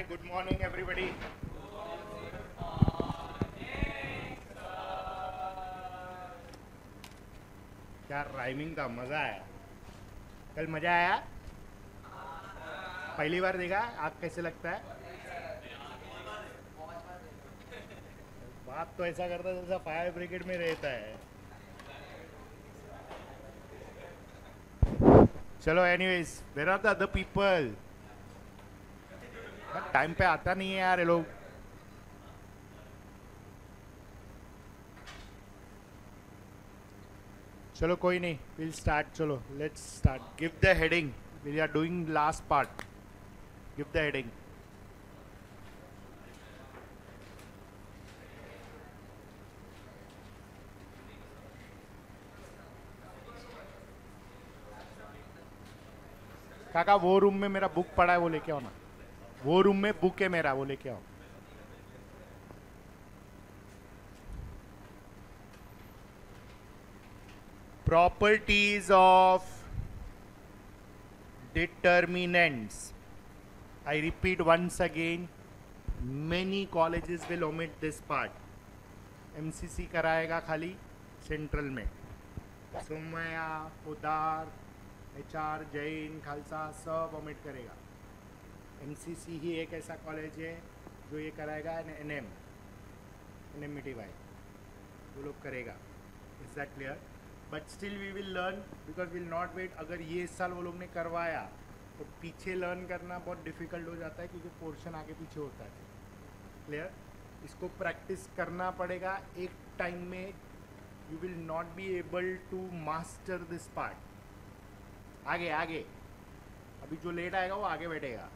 Hi, good morning everybody. क्या rhyming था, मजा आया. कल मजा आया. पहली बार देखा. आप कैसे लगता है? बात तो ऐसा करता जैसा फायर ब्रिगेड में रहता है. चलो anyways, where are the other people? Time पे आता नहीं है यार ये लोग. चलो कोई नहीं, विल स्टार्ट. चलो let's start. Give the heading. We are doing last part. Give the heading. काका वो रूम में मेरा बुक पड़ा है, वो लेके आओ ना. वो रूम में बुक है मेरा, वो लेके आओ. Properties of determinants. I repeat once again, many colleges will omit this part. MCC कराएगा खाली सेंट्रल में. सोमया, पोदार, HR, जैन, खालसा सब ओमिट करेगा. MCC ही एक ऐसा कॉलेज है जो ये कराएगा. NMTY वो लोग करेगा. Is that clear? But still we will learn because will not wait. अगर ये इस साल वो लोग ने करवाया तो पीछे लर्न करना बहुत डिफिकल्ट हो जाता है क्योंकि पोर्शन आगे पीछे होता है. क्लियर? इसको प्रैक्टिस करना पड़ेगा एक टाइम में. You will not be able to master this part. आगे आगे अभी जो लेट आएगा वो आगे बैठेगा.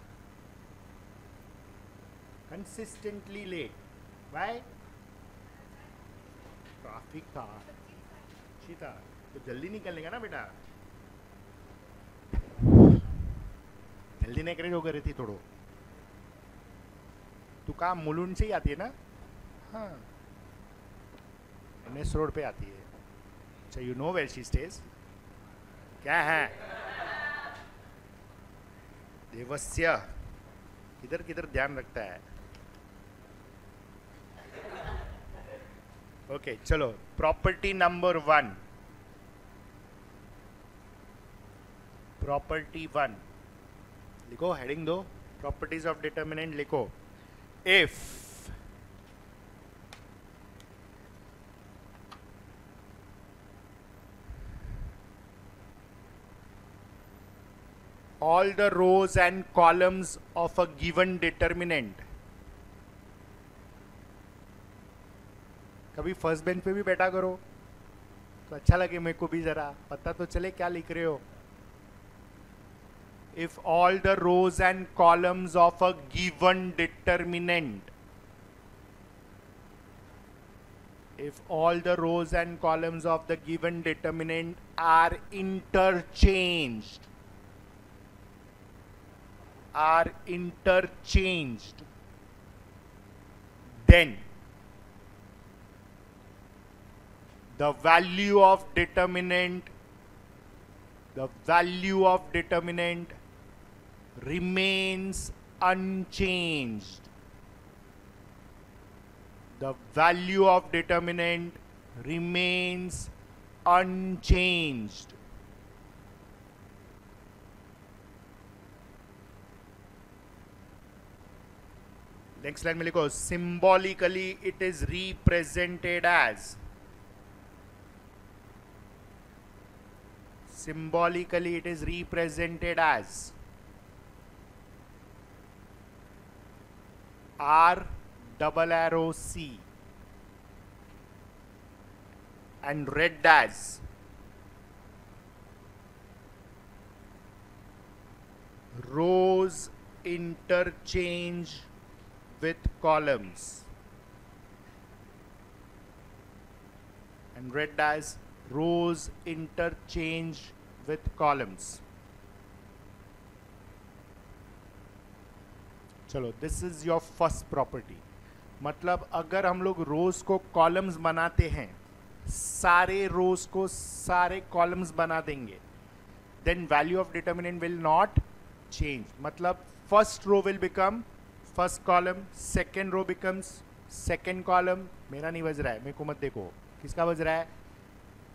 Consistently late. बाय. ट्रैफिक था था तो जल्दी निकलने ना बेटा. जल्दी नहीं करे जो करे थी थोड़ो. तू कहाँ मुलुंड से ही आती है ना? हाँ, NS रोड पे आती है. अच्छा, you know where she stage. क्या है? देवस्य किधर किधर ध्यान रखता है. ओके चलो. Property number 1. प्रॉपर्टी 1 लिखो. हेडिंग दो. प्रॉपर्टीज ऑफ डिटर्मिनेंट लिखो. If all the rows and columns of a given determinant. कभी फर्स्ट बेंच पे भी बैठा करो तो अच्छा लगे मेरे को भी, जरा पता तो चले क्या लिख रहे हो. If all the rows and columns of a given determinant. if all the rows and columns of the given determinant are interchanged, then the value of determinant remains unchanged. The value of determinant remains unchanged. Next line में लिखो. Symbolically it is represented as. Symbolically it is represented as R_C and read as rows interchange with columns, and read as rows interchange with columns. चलो, this is your first property. मतलब अगर हम लोग रोज को columns बनाते हैं, सारे रोज को सारे कॉलम्स बना देंगे, then value of determinant will not change. मतलब first row will become first column, second row becomes second column. मेरा नहीं बज रहा है, मेरे को मत देखो. किसका बज रहा है?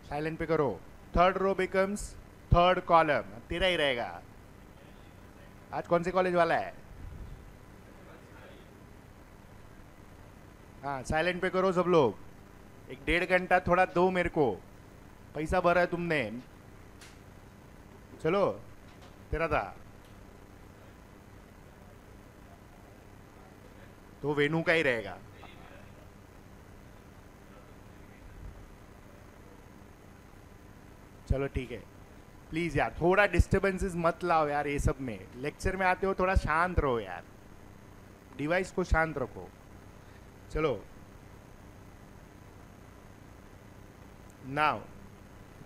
साइलेंट पे करो. Third row becomes third column. तेरा ही रहेगा. आज कौन से कॉलेज वाला है? हाँ, साइलेंट पे करो सब लोग. 1.5 घंटा थोड़ा दो मेरे को. पैसा भरा है तुमने. चलो, तेरा था तो वेणु का ही रहेगा. चलो ठीक है. प्लीज यार, थोड़ा डिस्टर्बेंसेस मत लाओ यार. ये सब में लेक्चर में आते हो, थोड़ा शांत रहो यार. डिवाइस को शांत रखो. चलो, now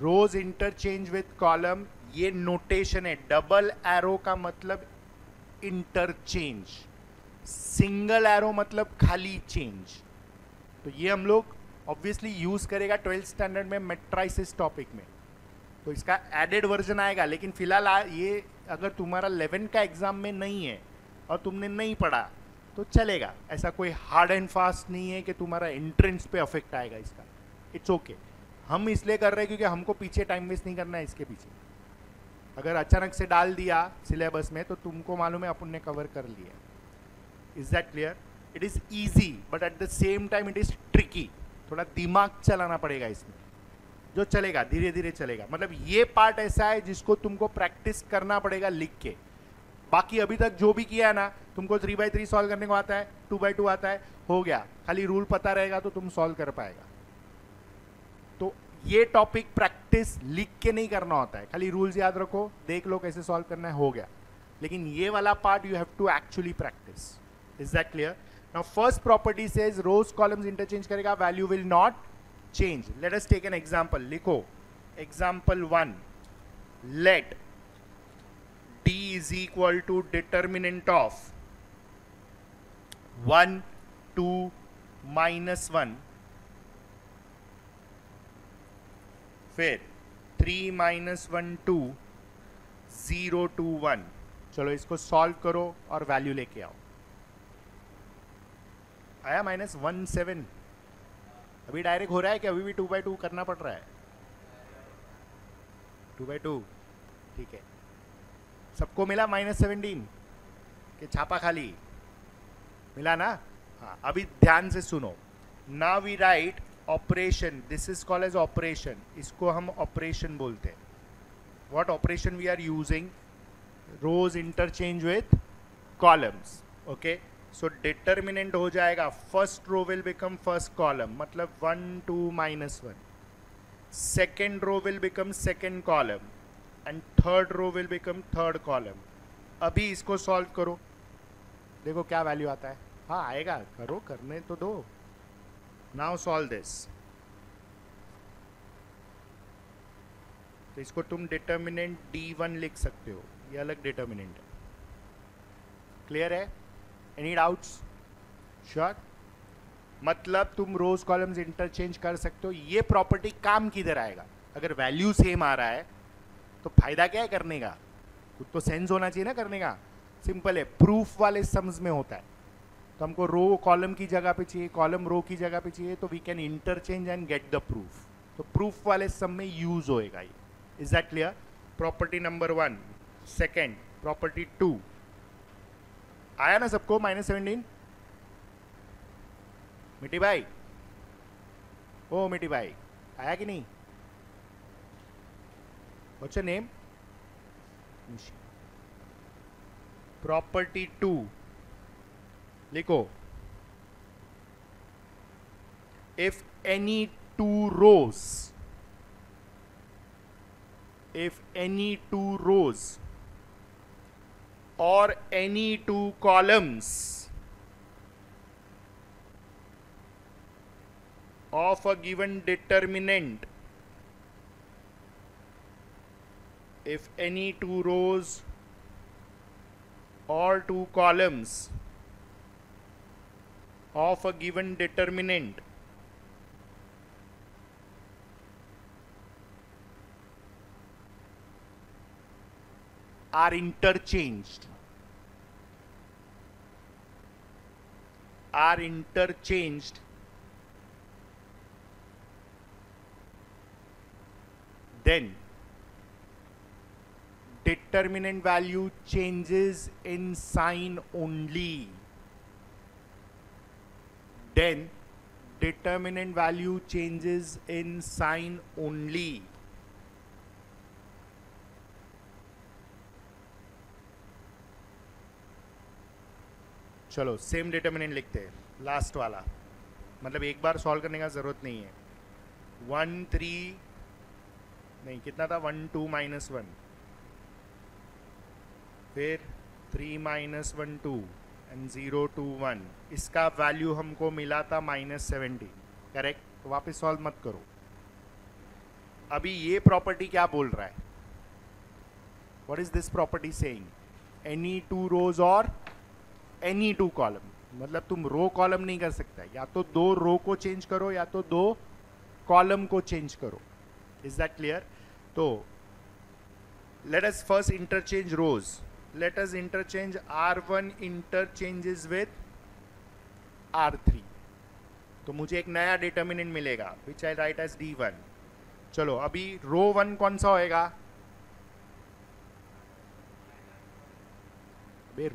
rows interchange with column. ये नोटेशन है. डबल एरो का मतलब इंटरचेंज, सिंगल एरो मतलब खाली चेंज. तो ये हम लोग ऑब्वियसली यूज करेगा 12th स्टैंडर्ड में मैट्राइसिस टॉपिक में. तो इसका एडेड वर्जन आएगा. लेकिन फिलहाल ये अगर तुम्हारा 11 का एग्जाम में नहीं है और तुमने नहीं पढ़ा तो चलेगा. ऐसा कोई हार्ड एंड फास्ट नहीं है कि तुम्हारा एंट्रेंस पे अफेक्ट आएगा इसका. It's okay. हम इसलिए कर रहे हैं क्योंकि हमको पीछे टाइम वेस्ट नहीं करना है इसके पीछे. अगर अचानक से डाल दिया सिलेबस में तो तुमको मालूम है अपन ने कवर कर लिया. Is that clear? It is easy but at the same time it is tricky. थोड़ा दिमाग चलाना पड़ेगा इसमें. जो चलेगा धीरे धीरे चलेगा. मतलब ये पार्ट ऐसा है जिसको तुमको प्रैक्टिस करना पड़ेगा लिख के. बाकी अभी तक जो भी किया है ना, तुमको 3x3 सॉल्व करने को आता है, 2x2 आता है, हो गया. खाली रूल पता रहेगा तो तुम सॉल्व कर पाएगा. तो ये टॉपिक प्रैक्टिस लिख के नहीं करना होता है. खाली रूल्स याद रखो, देख लो कैसे सॉल्व करना है, हो गया. लेकिन ये वाला part you have to actually practice. Is that clear? Now first property says rows columns interchange करेगा, value will not change. Let us take an example. लिखो example 1. Let d is equal to determinant of 1 2 minus 1 फिर 3 minus 1 2 0 2 1. चलो इसको solve करो और value लेके आओ. आया -17. अभी डायरेक्ट हो रहा है कि अभी भी 2x2 करना पड़ रहा है? 2x2 ठीक है. सबको मिला -17 कि छापा खाली मिला ना? हाँ, अभी ध्यान से सुनो. Now we write operation. This is called as operation. इसको हम ऑपरेशन बोलते हैं. What operation we are using? Rows interchange with columns. Okay. So determinant हो जाएगा first row will become first column, मतलब 1 2 -1. Second row will become second column and third row will become third column. अभी इसको solve करो, देखो क्या value आता है. हाँ आएगा, करो, करने तो दो. Now solve this. तो इसको तुम डिटर्मिनेंट D1 लिख सकते हो. ये अलग डिटर्मिनेंट है. क्लियर है? Any doubts? श्योर? मतलब तुम रोज कॉलम्स इंटरचेंज कर सकते हो. ये प्रॉपर्टी काम किधर आएगा? अगर वैल्यू सेम आ रहा है तो फायदा क्या है करने का? कुछ तो सेंस होना चाहिए ना करने का. सिंपल है. प्रूफ वाले सम्स में होता है. तो हमको रो कॉलम की जगह पे चाहिए, कॉलम रो की जगह पे चाहिए, तो we can interchange and get the proof. तो प्रूफ वाले सम में यूज होएगा ये. Is that clear? Property number 1. Second property 2. आया ना सबको -17? मिटी भाई, ओ मिटी भाई, आया कि नहीं? What's your name? प्रॉपर्टी 2 लिखो. If any two rows, if any two rows or any two columns of a given determinant, if any two rows or two columns of a given determinant are interchanged, are interchanged, then determinant value changes in sign only. Then determinant value changes in sign only. चलो same determinant लिखते हैं, last वाला, मतलब एक बार solve करने का जरूरत नहीं है. 1 3 नहीं, कितना था, 1 2 -1, फिर 3 -1 2 एंड 0 2 1. इसका वैल्यू हमको मिला था -70, करेक्ट. तो वापस सॉल्व मत करो. अभी ये प्रॉपर्टी क्या बोल रहा है? What is this property saying? Any two rows और एनी टू कॉलम. मतलब तुम रो कॉलम नहीं कर सकता, या तो दो रो को चेंज करो या तो दो कॉलम को चेंज करो. Is that clear? तो let us first interchange rows. Let us interchange R1 interchanges with R3. तो मुझे एक नया डिटर्मिनेंट मिलेगा विच आई राइट एज D1. चलो अभी रो 1 कौन सा होएगा? अबे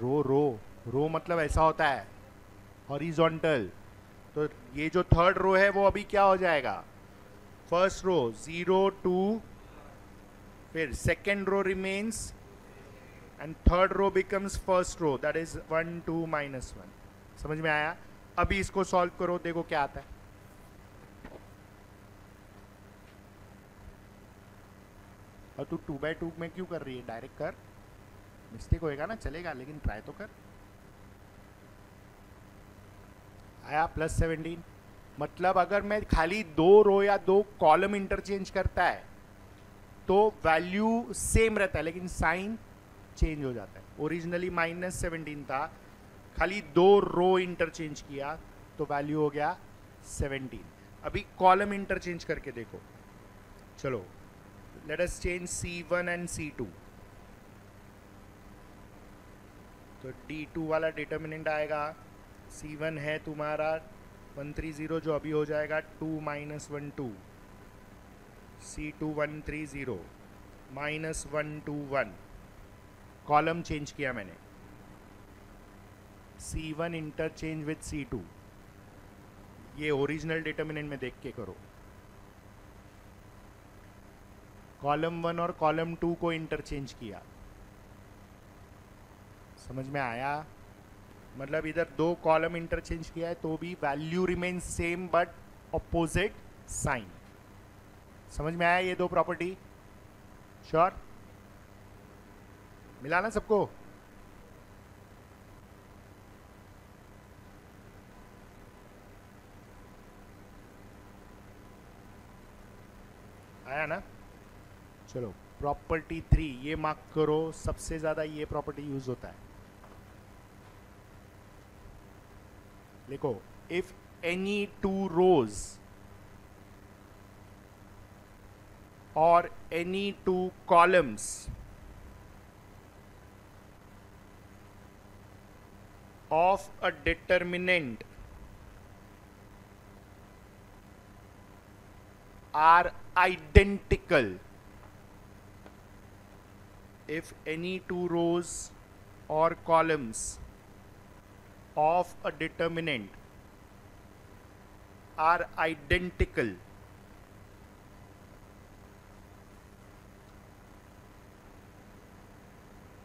रो मतलब ऐसा होता है हॉरिजॉन्टल. तो ये जो थर्ड रो है वो अभी क्या हो जाएगा? फर्स्ट रो 0 2, फिर second row remains and third row becomes first row, that is 1 2 -1. समझ में आया? अभी इसको सॉल्व करो, देखो क्या आता है. और तू 2/2 में क्यों कर रही है? डायरेक्ट कर, मिस्टेक होएगा ना, चलेगा, लेकिन ट्राई तो कर. आया +17. मतलब अगर मैं खाली दो रो या दो कॉलम इंटरचेंज करता है तो वैल्यू सेम रहता है, लेकिन साइन चेंज हो जाता है. ओरिजिनली -17 था, खाली दो रो इंटरचेंज किया तो वैल्यू हो गया 17. अभी कॉलम इंटरचेंज करके देखो. चलो let us change C1 and C2. तो D2 वाला डिटर्मिनेंट आएगा. C1 है तुम्हारा 130, जो अभी हो जाएगा 2 -1 2. C2 130 -1 2 1. कॉलम चेंज किया मैंने. C1 interchange with C2. ये ओरिजिनल डिटर्मिनेंट में देख के करो. कॉलम 1 और कॉलम 2 को इंटरचेंज किया. समझ में आया? मतलब इधर दो कॉलम इंटरचेंज किया है तो भी value remains same but opposite sign. समझ में आया ये दो प्रॉपर्टी? श्योर? मिला ना सबको? आया ना? चलो प्रॉपर्टी 3 ये मार्क करो, सबसे ज्यादा ये प्रॉपर्टी यूज होता है. देखो, इफ एनी टू रोज और any two columns of a determinant are identical. If any two rows or columns of a determinant are identical,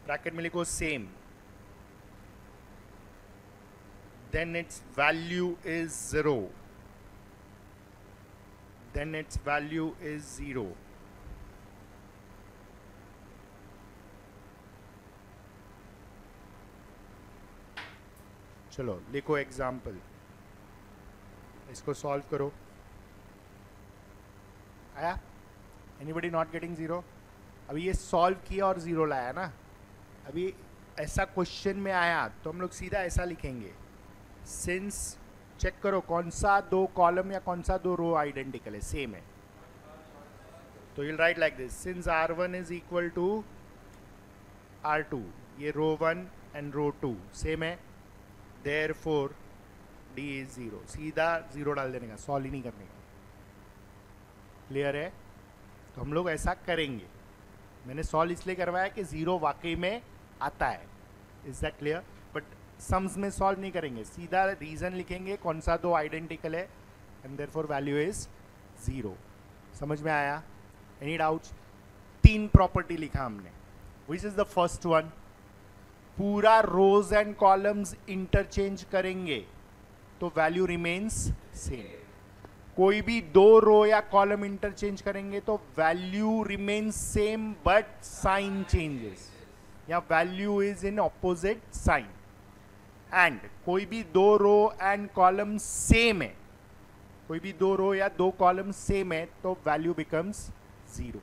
bracket में लिखो same, then its value is 0. Then its value is 0. चलो लिखो example, इसको solve करो. आया? Anybody not getting 0? अभी ये solve किया और 0 लाया ना. अभी ऐसा क्वेश्चन में आया तो हम लोग सीधा ऐसा लिखेंगे, सिंस चेक करो कौन सा दो कॉलम या कौन सा दो रो आइडेंटिकल है, सेम है. तो you write like this, since R1 is equal to R2, ये रो 1 एंड रो 2 सेम है, देयरफॉर डी इज जीरो, सीधा जीरो डाल देने का, सॉल्व ही नहीं करने का। क्लियर है? तो हम लोग ऐसा करेंगे। मैंने सॉल्व इसलिए करवाया कि जीरो वाकई में आता है। Is that clear? But sums में सॉल्व नहीं करेंगे, सीधा रीजन लिखेंगे कौन सा दो आइडेंटिकल है and therefore value is zero. समझ में आया? Any doubts? 3 प्रॉपर्टी लिखा हमने। Which is the first one? पूरा रोज एंड कॉलम्स इंटरचेंज करेंगे तो वैल्यू रिमेन्स सेम। कोई भी 2 रो या कॉलम इंटरचेंज करेंगे तो value remains same but sign changes, या value is in opposite sign. And कोई भी 2 रो एंड कॉलम सेम है, कोई भी 2 रो या 2 कॉलम सेम है तो वैल्यू बिकम्स जीरो।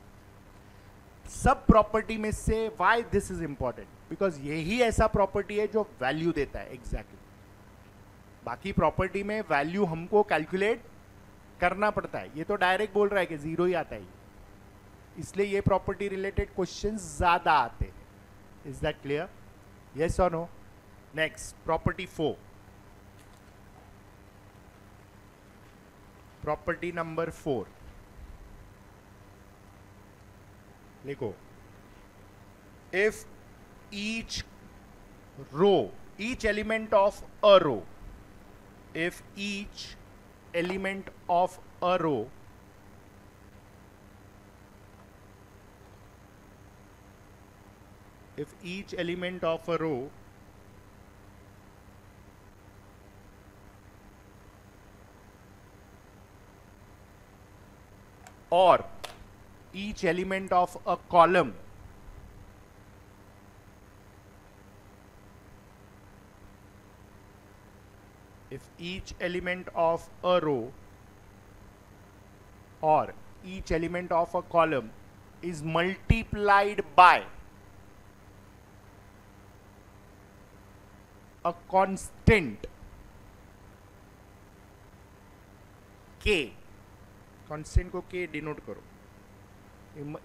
सब प्रॉपर्टी में से why this is important? Because यही ऐसा प्रॉपर्टी है जो वैल्यू देता है एग्जैक्टली। बाकी प्रॉपर्टी में वैल्यू हमको कैलकुलेट करना पड़ता है, ये तो डायरेक्ट बोल रहा है कि जीरो ही आता है, इसलिए ये प्रॉपर्टी रिलेटेड क्वेश्चंस ज्यादा आते हैं। Is that clear? यस और no? Next property 4, property number 4 लिखो। If each row, each element of a row, if each element of a row if each element of a row or each element of a column if each element of a row or each element of a column is multiplied by a constant k, constant को k denote करो,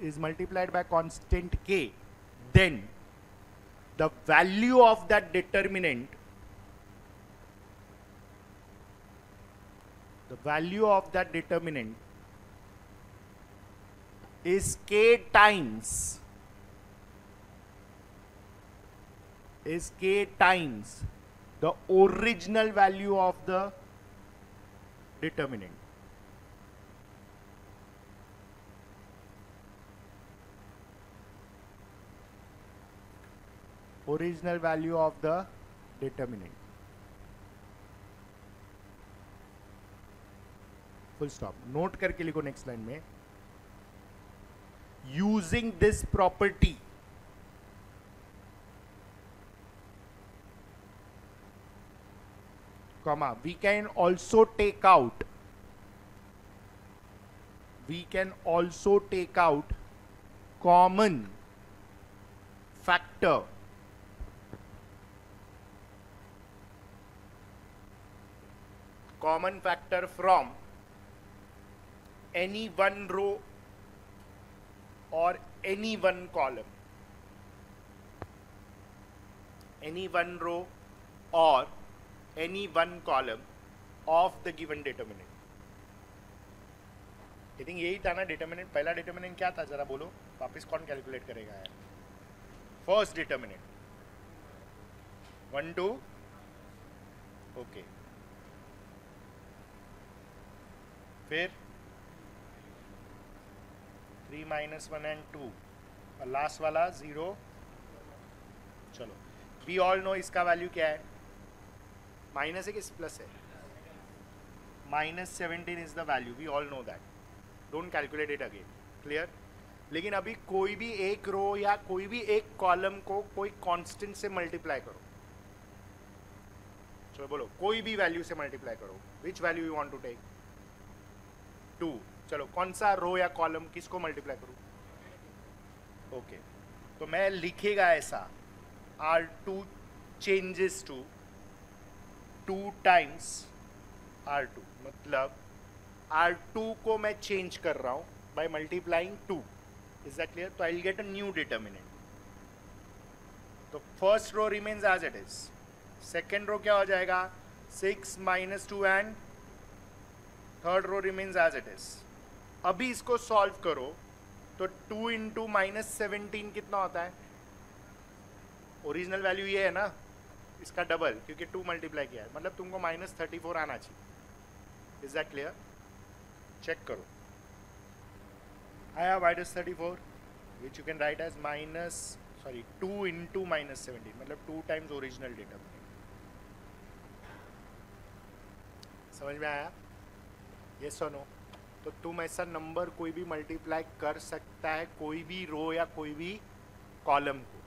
is multiplied by constant k, then the value of that determinant, the value of that determinant is k times the original value of the determinant. Original value of the determinant. Full stop. Note करके लिखो next line में, using this property comma we can also take out common factor from any one row or any one column, of the given determinant. I think यही था ना determinant. पहला determinant क्या था जरा बोलो, वापस कौन कैलकुलेट करेगा यार? फर्स्ट डिटर्मिनेंट 1 2, ओके, फिर 3 - 1 and 2 और लास्ट वाला 0। चलो, वी ऑल नो इसका वैल्यू क्या है, माइनस है कि प्लस है? -17 is the value, we all know that, don't calculate it again. Clear? लेकिन अभी कोई भी एक रो या कोई भी एक कॉलम को कोई कांस्टेंट से मल्टीप्लाई करो, चलो बोलो, कोई भी वैल्यू से मल्टीप्लाई करो, which value you want to take? 2। चलो, कौन सा रो या कॉलम किसको मल्टीप्लाई करूं? ओके, तो मैं लिखेगा ऐसा, R2 changes to 2 times R2, मतलब R2 को मैं चेंज कर रहा हूं by multiplying 2। Is that clear? तो I will get a new determinant. तो first row remains as it is, second row क्या हो जाएगा? 6 minus 2 and third row remains as it is. अभी इसको सॉल्व करो तो 2 इंटू -17 कितना होता है? ओरिजिनल वैल्यू ये है ना, इसका डबल, क्योंकि 2 मल्टीप्लाई किया है, मतलब तुमको -34 आना चाहिए. Is that clear? चेक करो. आया -34, which you can write as 2 into -17, मतलब 2 टाइम्स ओरिजिनल डेटा. समझ में आया? यस और नो? तो तुम ऐसा नंबर कोई भी मल्टीप्लाई कर सकता है, कोई भी रो या कोई भी कॉलम को,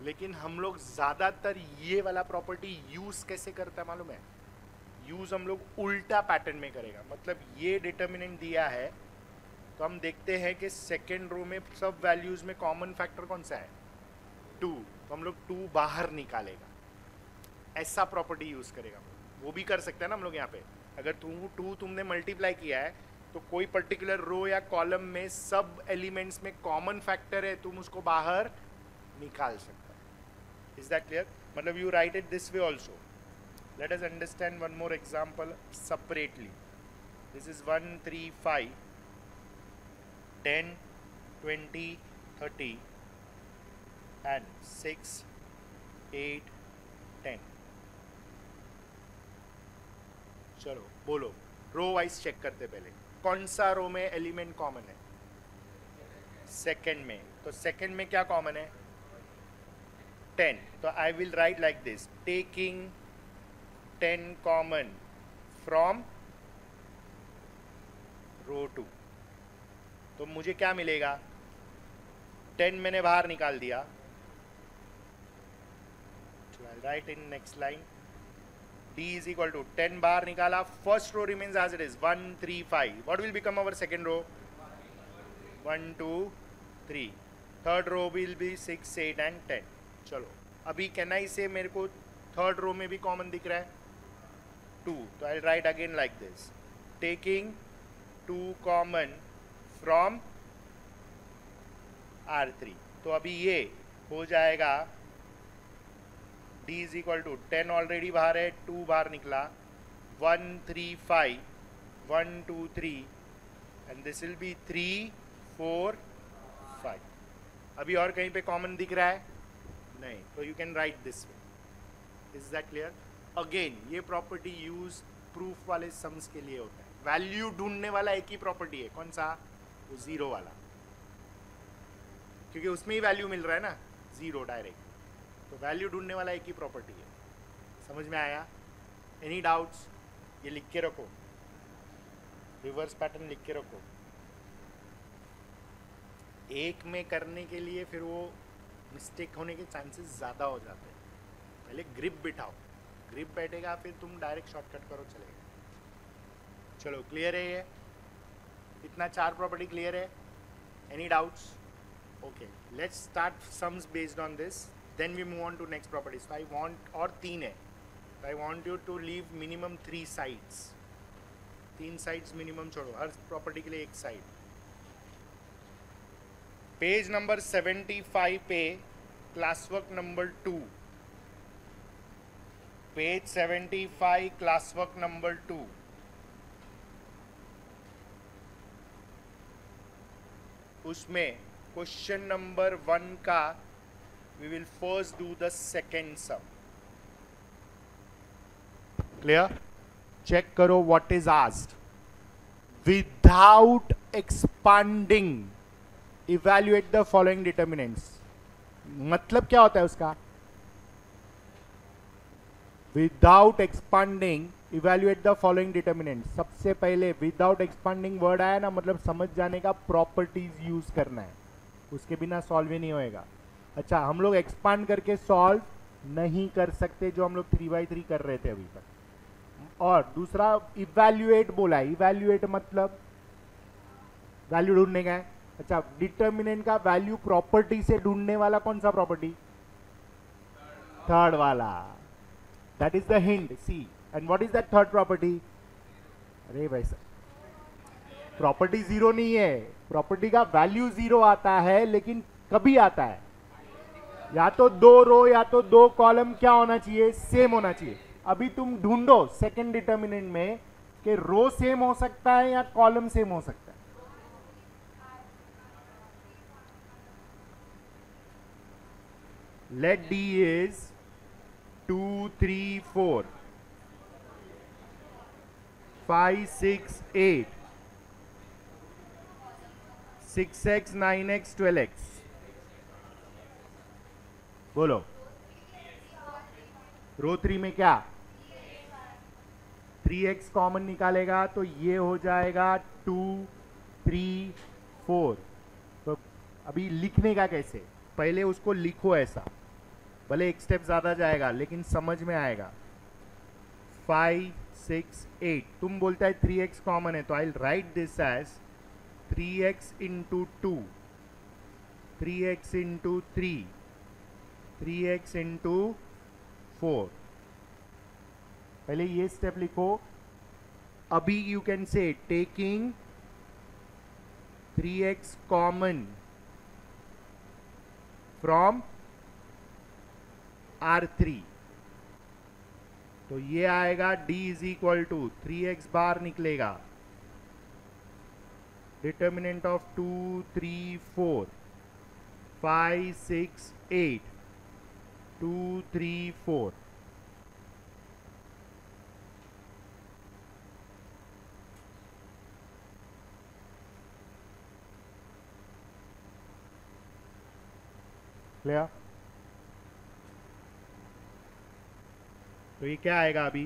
लेकिन हम लोग ज़्यादातर ये वाला प्रॉपर्टी यूज़ कैसे करता है मालूम है? यूज़ हम लोग उल्टा पैटर्न में करेगा. मतलब ये डिटर्मिनेंट दिया है तो हम देखते हैं कि सेकेंड रो में सब वैल्यूज़ में कॉमन फैक्टर कौन सा है? 2. तो हम लोग 2 बाहर निकालेगा, ऐसा प्रॉपर्टी यूज़ करेगा. वो भी कर सकते हैं ना हम लोग यहाँ पे. अगर 2 तुमने मल्टीप्लाई किया है तो कोई पर्टिकुलर रो या कॉलम में सब एलिमेंट्स में कॉमन फैक्टर है, तुम उसको बाहर निकाल सकते हो. Is that clear? मतलब you write it this way also. Let us understand one more example separately. This is 1 3 5 10 20 30 and 6 8 10. चलो बोलो, रो वाइज चेक करते पहले. कौन सा रो में एलिमेंट कॉमन है? सेकंड में. तो सेकंड में क्या कॉमन है? 10. तो I will write like this, taking 10 common from row 2. तो मुझे क्या मिलेगा? 10 मैंने बाहर निकाल दिया. Right in next line, D is equal to 10 बाहर निकाला, first row remains as it is 1 3 5. What will become our second row? 1 2 3. Third row will be 6 8 and 10. चलो अभी can I say मेरे को third row में भी common दिख रहा है 2. तो I'll write again like this, taking 2 common from R3. तो अभी ये हो जाएगा D is equal to 10 already बाहर है, 2 बाहर निकला, 1 3 5 1 2 3 एंड दिस विल बी 3 4 5. अभी और कहीं पे कॉमन दिख रहा है? नहीं. तो you can right this way. Is that clear? Again ये प्रॉपर्टी यूज प्रूफ वाले सम्स के लिए होता है. वैल्यू ढूंढने वाला एक ही प्रॉपर्टी है, कौन सा? वो जीरो वाला, क्योंकि उसमें ही वैल्यू मिल रहा है ना, जीरो डायरेक्ट. तो वैल्यू ढूंढने वाला एक ही प्रॉपर्टी है. समझ में आया? Any doubts? ये लिख के रखो, रिवर्स पैटर्न लिख के रखो. एक में करने के लिए फिर वो मिस्टेक होने के चांसेस ज़्यादा हो जाते हैं. पहले ग्रिप बिठाओ, ग्रिप बैठेगा फिर तुम डायरेक्ट शॉर्टकट करो, चलेगा. चलो क्लियर है ये? इतना 4 प्रॉपर्टी क्लियर है? Any doubts? Okay, let's start sums based on this. Then we move on to next properties. So I want, और 3 है, so I want you to leave minimum 3 sides. 3 sides minimum छोड़ो, हर property के लिए एक side. Page number 75 पे class work number 2. Page 75 class work number 2. उसमें question number 1 का we will first do the second sum. Clear? Check करो what is asked. Without expanding, evaluate the following determinants. मतलब क्या होता है उसका? Without expanding, evaluate the following determinants. सबसे पहले without expanding वर्ड आया ना, मतलब समझ जाने का प्रॉपर्टीज यूज करना है, उसके बिना सॉल्व ही नहीं होएगा. अच्छा, हम लोग एक्सपांड करके सॉल्व नहीं कर सकते, जो हम लोग 3/3 कर रहे थे अभी तक. और दूसरा इवैल्यूएट बोला है. इवैल्यूएट मतलब वैल्यू ढूंढने का है. अच्छा, डिटर्मिनेंट का वैल्यू प्रॉपर्टी से ढूंढने वाला कौन सा प्रॉपर्टी? थर्ड वाला. That is the hint. See, and what is that third property? अरे भाई सर, प्रॉपर्टी जीरो नहीं है. प्रॉपर्टी का वैल्यू जीरो आता है, लेकिन कभी आता है या तो 2 रो या तो 2 कॉलम क्या होना चाहिए? सेम होना चाहिए. अभी तुम ढूंढो सेकंड डिटर्मिनेंट में कि रो सेम हो सकता है या कॉलम सेम हो सकता है. Let D is 2 3 4 5 6 8 6x 9x 12x. बोलो रो 3 में क्या 3x कॉमन निकालेगा तो ये हो जाएगा 2 3 4. तो अभी लिखने का कैसे, पहले उसको लिखो ऐसा, भले एक स्टेप ज्यादा जाएगा लेकिन समझ में आएगा. 5 6 8 तुम बोलता है 3x कॉमन है तो I write this as 3x into 2 3x into 3 3x into 4. पहले ये स्टेप लिखो. अभी you can say taking 3x common from R3 तो ये आएगा D is equal to 3x बार निकलेगा. Determinant of 2 3 4 5 6 8 2 3 4. क्लियर. तो ये क्या आएगा अभी,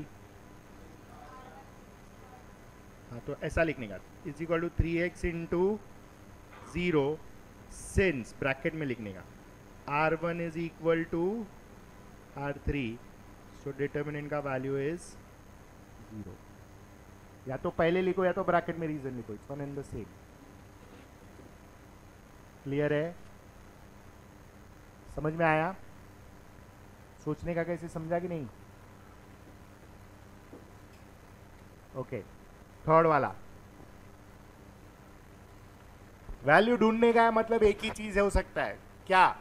हाँ तो ऐसा लिखने का is equal to 3x into 0 since bracket में लिखने का R1 is equal to R3 so determinant का वैल्यू इज 0. या तो पहले लिखो या तो ब्रैकेट में रीजन लिखो, it's one and the same. Clear है, समझ में आया, सोचने का कैसे समझा कि नहीं. ओके थर्ड वाला वैल्यू ढूंढने का है, मतलब एक ही चीज हो सकता है क्या,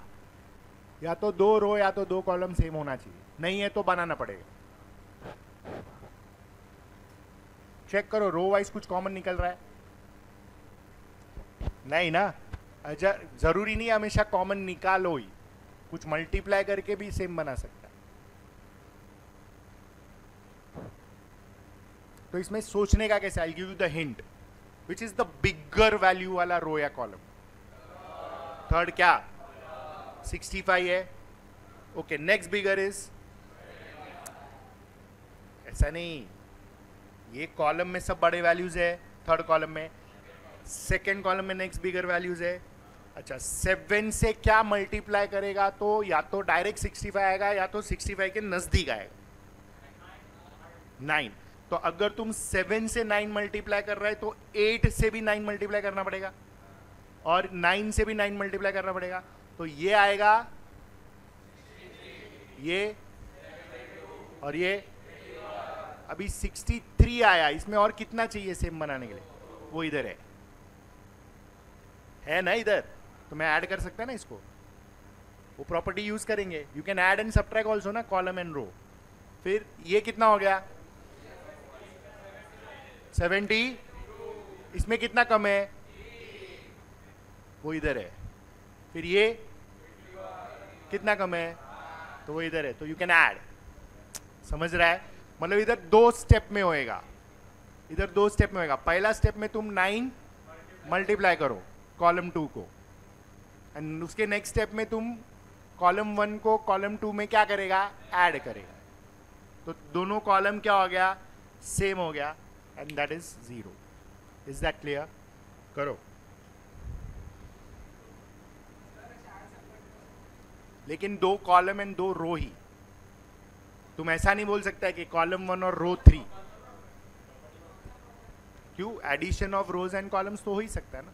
या तो 2 रो या तो 2 कॉलम सेम होना चाहिए, नहीं है तो बनाना पड़ेगा. चेक करो रो वाइज कुछ कॉमन निकल रहा है, नहीं ना. जरूरी नहीं हमेशा कॉमन निकालो ही, कुछ मल्टीप्लाई करके भी सेम बना सकता है. तो इसमें सोचने का कैसे, I give you the hint. Which is the bigger value वाला रो या कॉलम. थर्ड क्या 65 है. ओके नेक्स्ट बिगर इज, ऐसा नहीं, ये कॉलम में सब बड़े वैल्यूज है, थर्ड कॉलम में, सेकेंड कॉलम में नेक्स्ट बिगर वैल्यूज है. अच्छा 7 से क्या मल्टीप्लाई करेगा तो या तो डायरेक्ट 65 आएगा या तो 65 के नजदीक आएगा 9. तो अगर तुम 7 से 9 मल्टीप्लाई कर रहे है तो 8 से भी 9 मल्टीप्लाई करना पड़ेगा और 9 से भी 9 मल्टीप्लाई करना पड़ेगा. तो ये आएगा, ये और ये. अभी 63 आया, इसमें और कितना चाहिए सेम बनाने के लिए, वो इधर है ना इधर, तो मैं ऐड कर सकता है ना इसको, वो प्रॉपर्टी यूज करेंगे. You can add and subtract also ना, कॉलम एंड रो. फिर ये कितना हो गया 70, इसमें कितना कम है, वो इधर है. फिर ये कितना कम है, तो वो इधर है. तो यू कैन ऐड, समझ रहा है, मतलब इधर 2 स्टेप में होएगा, इधर 2 स्टेप में होएगा. पहला स्टेप में तुम 9 मल्टीप्लाई करो कॉलम 2 को, एंड उसके नेक्स्ट स्टेप में तुम कॉलम 1 को कॉलम 2 में क्या करेगा, ऐड करेगा. तो दोनों कॉलम क्या हो गया, सेम हो गया, and that is 0. Is that clear. करो, लेकिन 2 कॉलम एंड 2 रो ही. तुम ऐसा नहीं बोल सकता है कि कॉलम 1 और रो 3. क्यों, addition of rows and columns तो हो ही सकता है ना.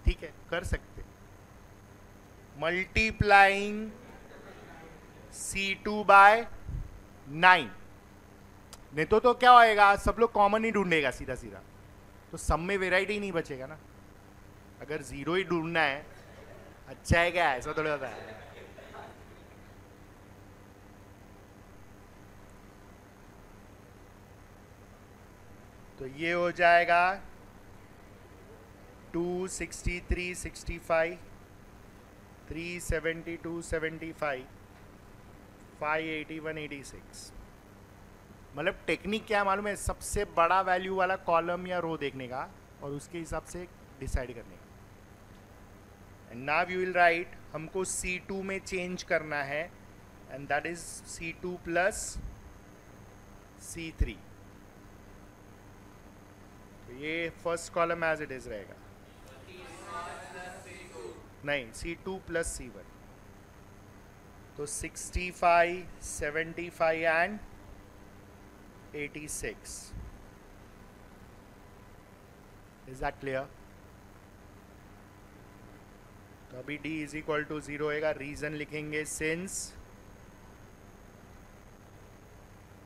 ठीक है, कर सकते. मल्टीप्लाइंग C2 बाय 9, नहीं तो क्या होएगा, सब लोग कॉमन ही ढूंढेगा सीधा सीधा, तो सब में वेराइटी नहीं बचेगा ना. अगर 0 ही ढूंढना है अच्छा है क्या, ऐसा थोड़ा होता है। तो ये हो जाएगा 263 65 372 75 581 86। मतलब टेक्निक क्या है मालूम है, सबसे बड़ा वैल्यू वाला कॉलम या रो देखने का और उसके हिसाब से डिसाइड करने का। And now you will write, हमको C2 में चेंज करना है and that is C2 plus C3। तो ये first column as it is रहेगा, नहीं C2 प्लस C1। तो 65 75 एंड 86। Is that clear? तो अभी D इज इक्वल टू 0 होएगा, रीजन लिखेंगे सिंस,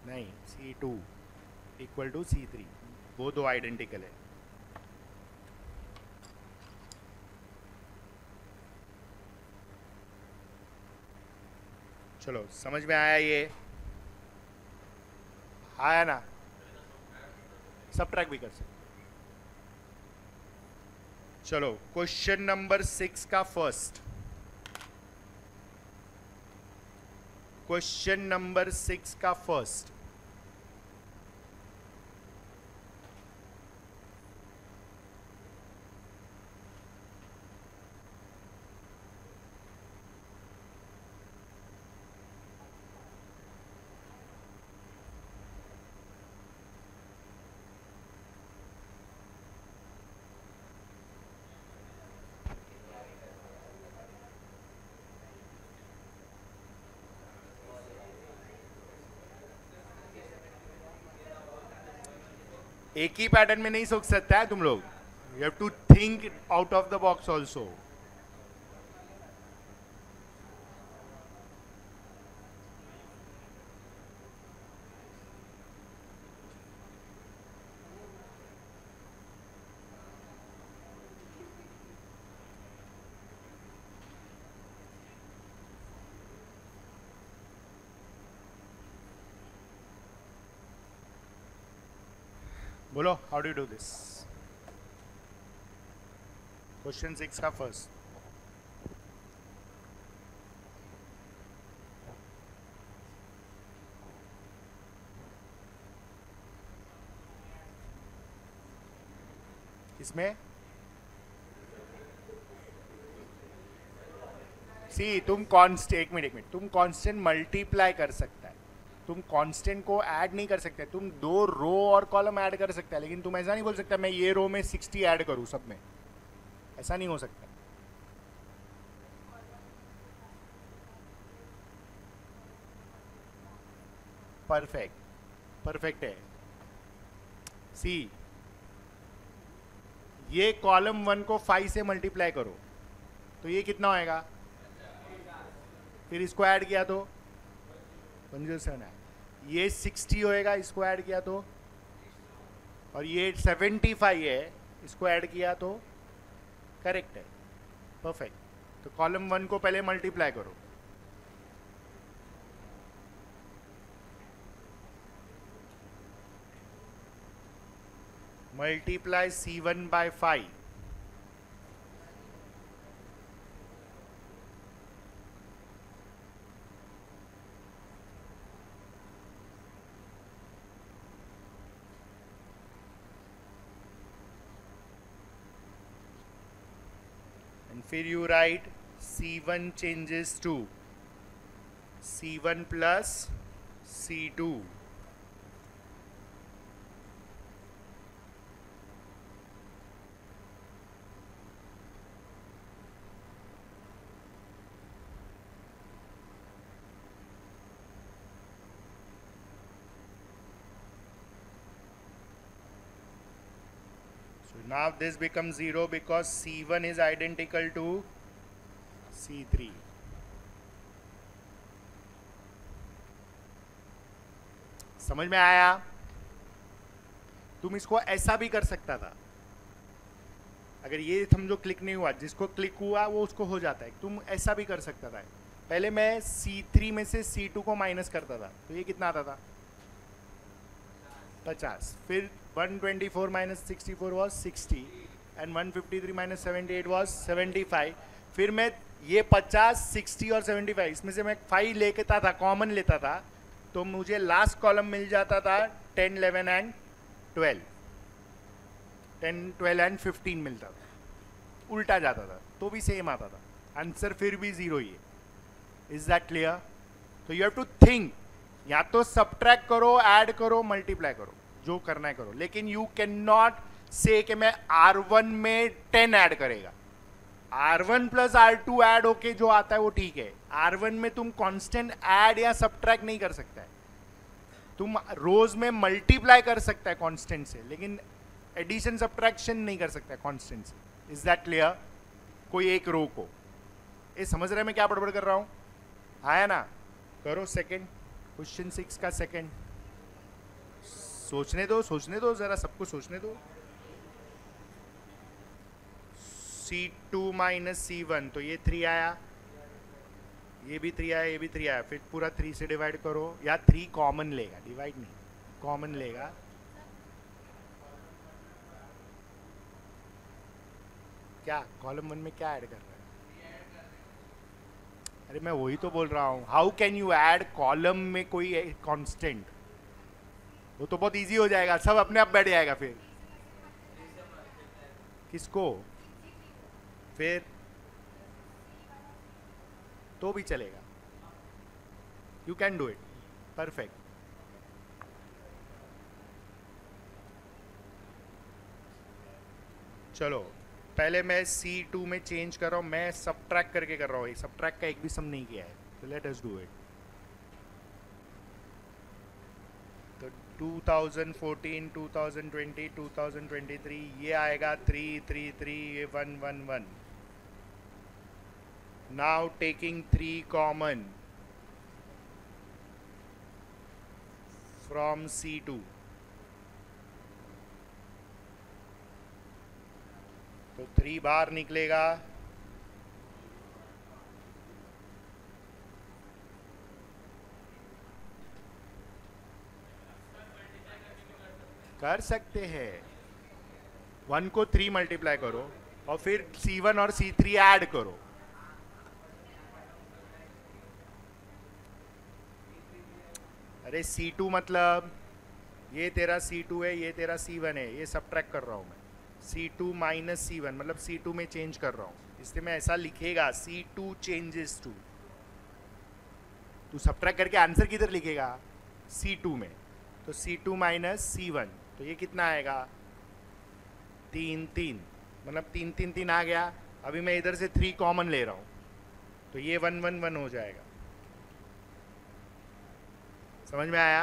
नहीं C2 इक्वल टू C3, वो दो आइडेंटिकल है। चलो समझ में आया ये? आया ना? सब ट्रैक भी कर सकते। चलो क्वेश्चन नंबर 6 का फर्स्ट, क्वेश्चन नंबर 6 का फर्स्ट। एक ही पैटर्न में नहीं सोच सकता है तुम लोग, you have to think out of the box also. बोलो, how do you do this? Question 6 का फर्स्ट, इसमें सी तुम कांस्टेंट, एक मिनट तुम कांस्टेंट मल्टीप्लाई कर सकता है, तुम कांस्टेंट को ऐड नहीं कर सकते। तुम दो रो और कॉलम ऐड कर सकते हैं, लेकिन तुम ऐसा नहीं बोल सकता मैं ये रो में 60 ऐड करूं सब में, ऐसा नहीं हो सकता। परफेक्ट, परफेक्ट है। सी ये कॉलम 1 को 5 से मल्टीप्लाई करो तो ये कितना होएगा, फिर इसको ऐड किया तो 107 है। ये 60 होएगा, इसको ऐड किया तो, और ये 75 है, इसको ऐड किया तो करेक्ट है, परफेक्ट। तो कॉलम 1 को पहले मल्टीप्लाई करो, मल्टीप्लाई C1 by 5, and फिर you write C1 changes to C1 plus C2, now this becomes 0 because C1 is identical to C3। समझ में आया? तुम इसको ऐसा भी कर सकता था, अगर ये समझो क्लिक नहीं हुआ, जिसको क्लिक हुआ वो उसको हो जाता है। तुम ऐसा भी कर सकता था, पहले मैं C3 में से C2 को माइनस करता था तो ये कितना आता था 50, फिर 124 minus 64 was 60 and 153 minus 78 was 75। फिर मैं ये 50, 60 और 75 इसमें से मैं 5 लेता था, कॉमन लेता था, तो मुझे लास्ट कॉलम मिल जाता था 10, 11 एंड 12, 10, 12 एंड 15 मिलता था, उल्टा जाता था तो भी सेम आता था, आंसर फिर भी जीरो ही है। Is that clear? तो यू हैव टू थिंक, या तो सब्ट्रैक्ट करो, ऐड करो, मल्टीप्लाई करो, जो करना है करो, लेकिन यू कैन नॉट से कि मैं R1 में 10 ऐड करेगा। R1 प्लस R2 ऐड होके जो आता है वो ठीक है, R1 में तुम कांस्टेंट ऐड या सब्ट्रैक्ट नहीं कर सकता है। तुम रोज में मल्टीप्लाई कर सकता है कांस्टेंट से, लेकिन एडिशन सब्ट्रैक्शन नहीं कर सकता है कांस्टेंट से। Is that clear? कोई एक रो को, ये समझ रहे हैं मैं क्या बड़बड़ कर रहा हूं? आया ना? करो सेकंड, क्वेश्चन 6 का सेकंड। सोचने दो जरा, सबको सोचने दो। C2 माइनस C1 तो ये 3 आया, ये भी 3 आया, ये भी 3 आया, फिर पूरा 3 से डिवाइड करो, या 3 कॉमन लेगा, डिवाइड नहीं कॉमन लेगा। क्या कॉलम 1 में क्या ऐड कर रहा है? अरे मैं वही तो बोल रहा हूँ, how can you add column में कोई कांस्टेंट? वो तो बहुत इजी हो जाएगा, सब अपने आप बैठ जाएगा। फिर किसको? फिर तो भी चलेगा, you can do it, perfect. चलो पहले मैं C2 में चेंज कर रहा हूँ, मैं सबट्रैक्ट करके कर रहा हूँ, सबट्रैक्ट का एक भी सम नहीं किया है, तो लेट अस डू इट। तो 2014, 2020, 2023 ये आएगा 3, 3, 3, ये 1, 1, 1। Now taking 3 common from C2, तो 3 बार निकलेगा, कर सकते हैं। 1 को 3 मल्टीप्लाई करो और फिर C1 और C3 ऐड करो। अरे C2 मतलब ये तेरा C2 है, ये तेरा C1 है, ये सब्ट्रैक्ट कर रहा हूँ मैं। C2 माइनस C1 मतलब C2 में चेंज कर रहा हूँ, इसलिए मैं ऐसा लिखेगा C2 चेंजेस टू। तू सब्ट्रैक्ट करके आंसर किधर लिखेगा? C2 में। तो C2 माइनस C1, तो ये कितना आएगा? 3, 3, मतलब 3, 3, 3 आ गया। अभी मैं इधर से 3 कॉमन ले रहा हूँ, तो ये 1, 1, 1 हो जाएगा। समझ में आया?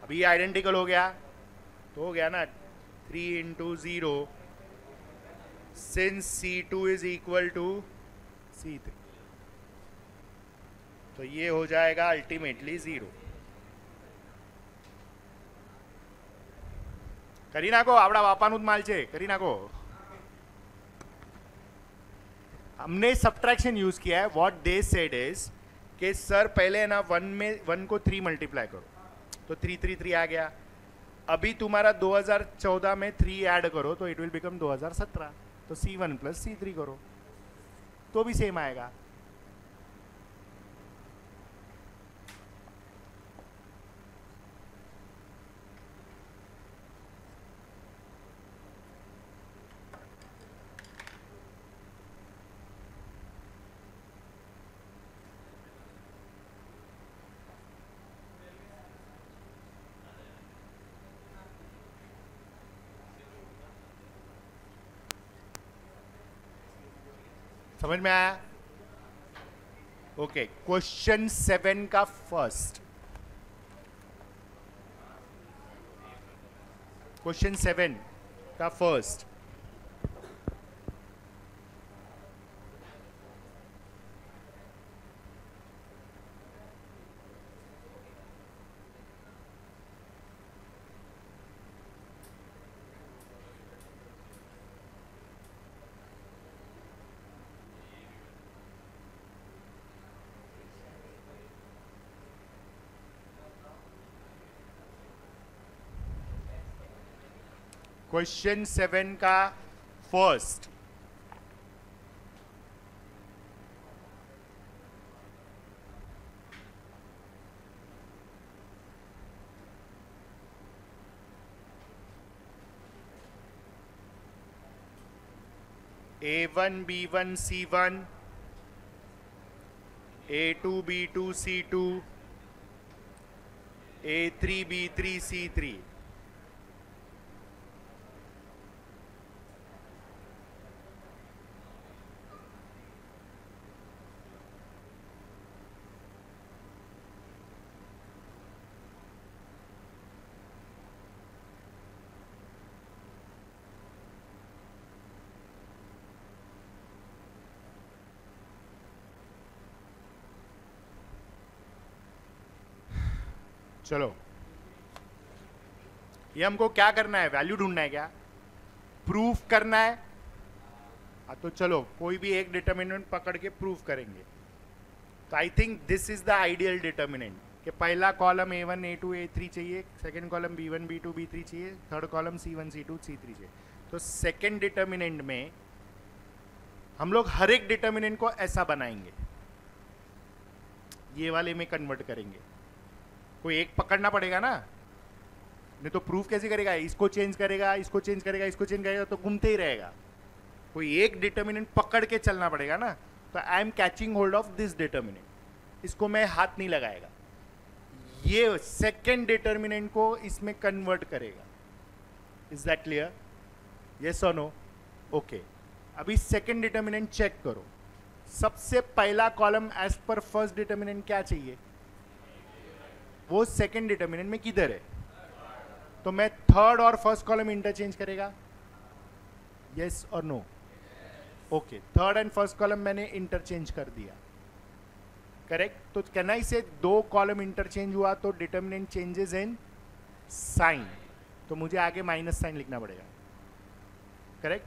अभी ये आइडेंटिकल हो गया, तो हो गया ना 3 into 0 since C2 is equal to C3, तो ये हो जाएगा अल्टीमेटली 0। કરી નાખો આપણા બાપાનું જ માલ છે, કરી નાખો। हमने सब्ट्रैक्शन यूज किया है। व्हाट दे सेड इज कि सर पहले ना 1 को 3 मल्टीप्लाई करो, तो 3, 3, 3 आ गया। अभी तुम्हारा 2014 में 3 ऐड करो तो इट विल बिकम 2017, तो C1 प्लस C3 करो तो भी सेम आएगा। समझ में आया? ओके, क्वेश्चन 7 का फर्स्ट, क्वेश्चन 7 का फर्स्ट, क्वेश्चन 7 का first, A1 B1 C1, A2 B2 C2, A3 B3 C3. चलो, ये हमको क्या करना है? वैल्यू ढूंढना है क्या? प्रूफ करना है? हाँ, तो चलो कोई भी एक डिटर्मिनेंट पकड़ के प्रूफ करेंगे. तो I think this is the ideal determinant कि पहला कॉलम A1 A2 A3 चाहिए, second column B1 B2 B3 चाहिए, third column C1 C2 C3 चाहिए. तो सेकंड डिटर्मिनेंट में हम लोग हर एक डिटर्मिनेंट को ऐसा बनाएंगे, ये वाले में कन्वर्ट करेंगे. कोई एक पकड़ना पड़ेगा ना, नहीं तो प्रूफ कैसे करेगा? इसको चेंज करेगा, इसको चेंज करेगा, इसको चेंज करेगा, तो घूमते ही रहेगा. कोई एक डिटर्मिनेंट पकड़ के चलना पड़ेगा ना. तो I am catching hold of this determinant, इसको मैं हाथ नहीं लगाएगा. ये सेकेंड डिटर्मिनेंट को इसमें कन्वर्ट करेगा. Is that clear? यस और नो? ओके. अभी सेकेंड डिटर्मिनेंट चेक करो. सबसे पहला कॉलम एज पर फर्स्ट डिटर्मिनेंट क्या चाहिए? वो सेकेंड डिटर्मिनेंट में किधर है? तो मैं थर्ड और फर्स्ट कॉलम इंटरचेंज करेगा. यस और no? Okay. Third and first column मैंने इंटरचेंज कर दिया. करेक्ट. तो कैन आई से दो कॉलम इंटरचेंज हुआ तो डिटर्मिनेंट चेंजेस इन साइन. तो मुझे आगे माइनस साइन लिखना पड़ेगा. करेक्ट.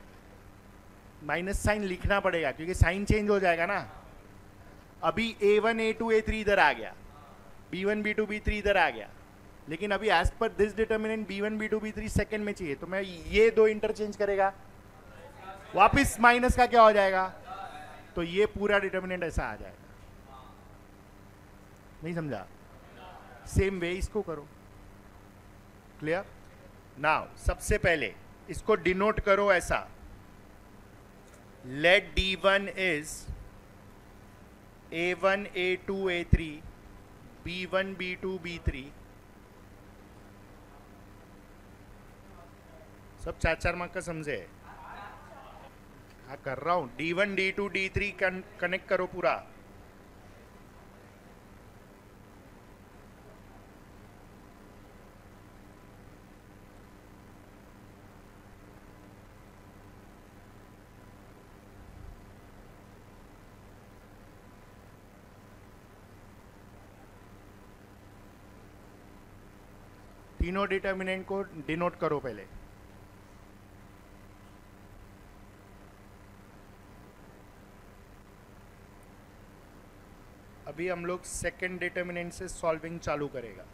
माइनस साइन लिखना पड़ेगा क्योंकि साइन चेंज हो जाएगा ना. अभी A1 A2 A3 इधर आ गया, B1 B2 B3 इधर आ गया, लेकिन अभी as per this determinant B1 B2 B3 second में चाहिए. तो मैं ये दो इंटरचेंज करेगा, वापस माइनस का क्या हो जाएगा? तो ये पूरा डिटर्मिनेंट ऐसा आ जाएगा. नहीं समझा? सेम वे इसको करो. क्लियर? नाउ सबसे पहले इसको डिनोट करो ऐसा. Let D1 is A1 A2 A3 B1 B2 B3. सब 4-4 मार्क का समझे? हाँ कर रहा हूं. D1 D2 D3 कनेक्ट करो पूरा. तीनों डिटर्मिनेंट को डिनोट करो पहले. अभी हम लोग सेकंड डिटर्मिनेंट से सॉल्विंग चालू करेगा.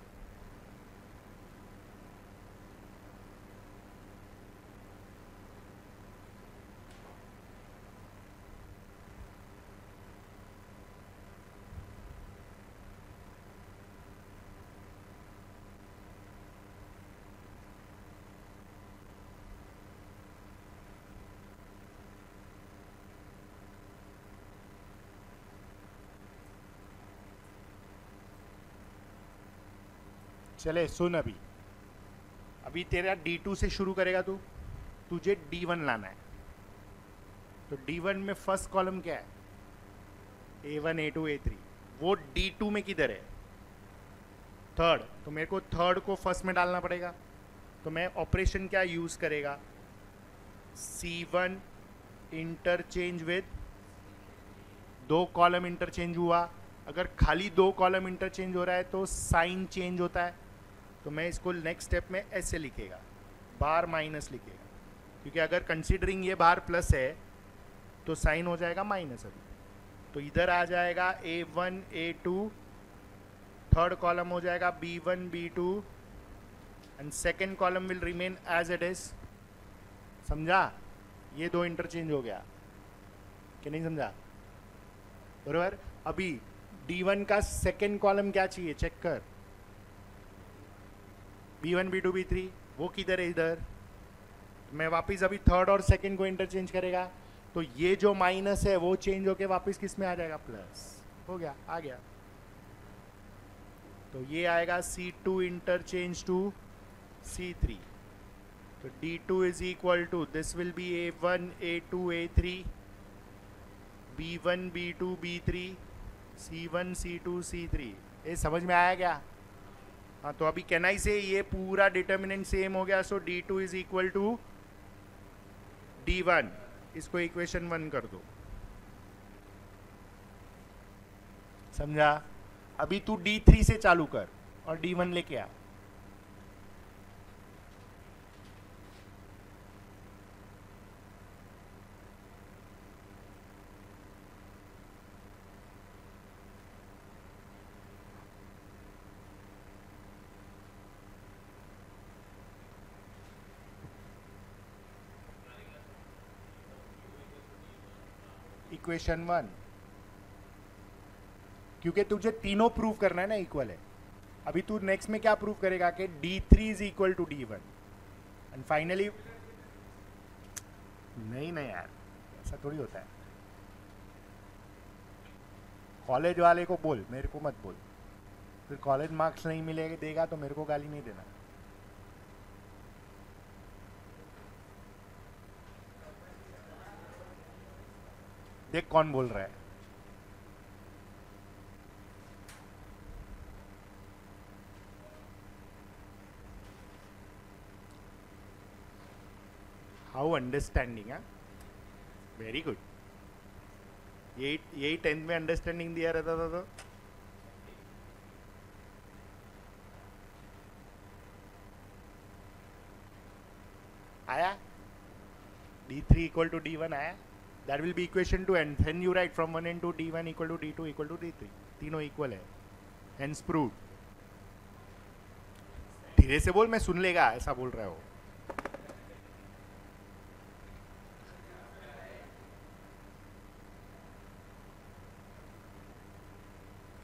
चले सुन. अभी तेरा D2 से शुरू करेगा तू. तुझे D1 लाना है. तो D1 में फर्स्ट कॉलम क्या है? A1 A2 A3. वो D2 में किधर है? थर्ड. तो मेरे को थर्ड को फर्स्ट में डालना पड़ेगा. तो मैं ऑपरेशन क्या यूज करेगा? C1 इंटरचेंज विद, दो कॉलम इंटरचेंज हुआ. अगर खाली दो कॉलम इंटरचेंज हो रहा है तो साइन चेंज होता है. तो मैं इसको नेक्स्ट स्टेप में ऐसे लिखेगा, बार माइनस लिखेगा, क्योंकि अगर कंसीडरिंग ये बार प्लस है तो साइन हो जाएगा माइनस. अभी तो इधर आ जाएगा A1 A2, थर्ड कॉलम हो जाएगा B1 B2 and second column will remain as it is. समझा? ये दो इंटरचेंज हो गया कि नहीं समझा? बरोबर. अभी D1 का सेकेंड कॉलम क्या चाहिए, चेक कर. B1 B2 B3 वो किधर है? इधर. मैं वापस अभी थर्ड और सेकेंड को इंटरचेंज करेगा तो ये जो माइनस है वो चेंज होके वापस किस में आ जाएगा? प्लस. हो गया, आ गया. तो ये आएगा C2 इंटरचेंज टू C3. तो D2 is equal to, this will be A1 A2 A3 B1 B2 B3 C1 C2 C3. ये समझ में आया क्या? हाँ, तो अभी कैन आई से ये पूरा डिटर्मिनेंट सेम हो गया. So D2 is equal to D1. इसको इक्वेशन 1 कर दो. समझा? अभी तू D3 से चालू कर और D1 लेके आ. इक्वेशन 1, क्योंकि तुझे तीनों प्रूव करना है ना इक्वल है. अभी तू नेक्स्ट में क्या प्रूव करेगा कि D3 is equal to D1 and finally. नहीं नहीं यार, ऐसा थोड़ी होता है. कॉलेज वाले को बोल, मेरे को मत बोल. फिर कॉलेज मार्क्स नहीं मिलेगा देगा तो मेरे को गाली नहीं देना. देख कौन बोल रहा है. हाउ अंडरस्टैंडिंग है. Very good. यही 10th में अंडरस्टैंडिंग दिया रहता था तो. आया D3 इक्वल टू D1 आया. That will be equation 2 and then you write from 1 and 2 D1 equal to D2 equal to D3. तीनों इक्वल है. Hence proved. धीरे से बोल, मैं सुन लेगा, ऐसा बोल रहा हो.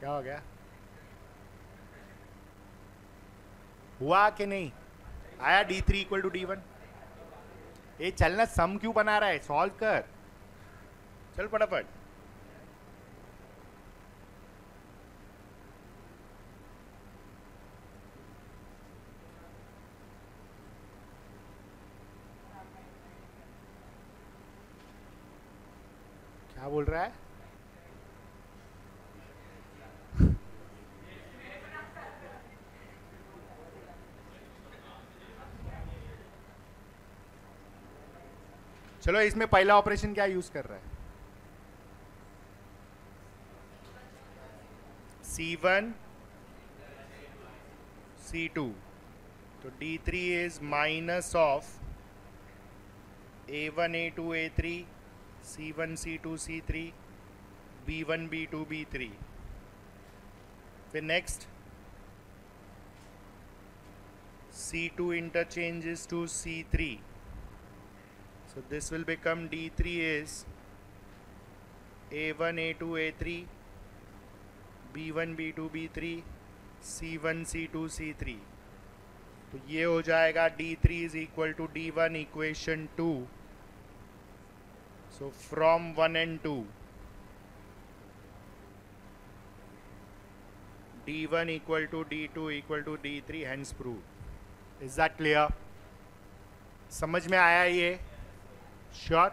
क्या हो गया? हुआ कि नहीं? आया D3 इक्वल टू D1. ये चलना सम क्यों बना रहा है? सॉल्व कर. चल फटाफट. क्या बोल रहा है? चलो, इसमें पहला ऑपरेशन क्या यूज कर रहा है? C1 C2. तो D3 is minus of A1 A2 A3 C1 C2 C3 B1 B2 B3. फिर next C2 interchanges to C3. So this will become D3 is A1 A2 A3 B1 B2 B3 C1 C2 C3. तो ये हो जाएगा D3 is equal to D1 equation 2. So from 1 and 2 D1 equal to D2 equal to D3, hence proved. Is that clear? समझ में आया ये? Sure?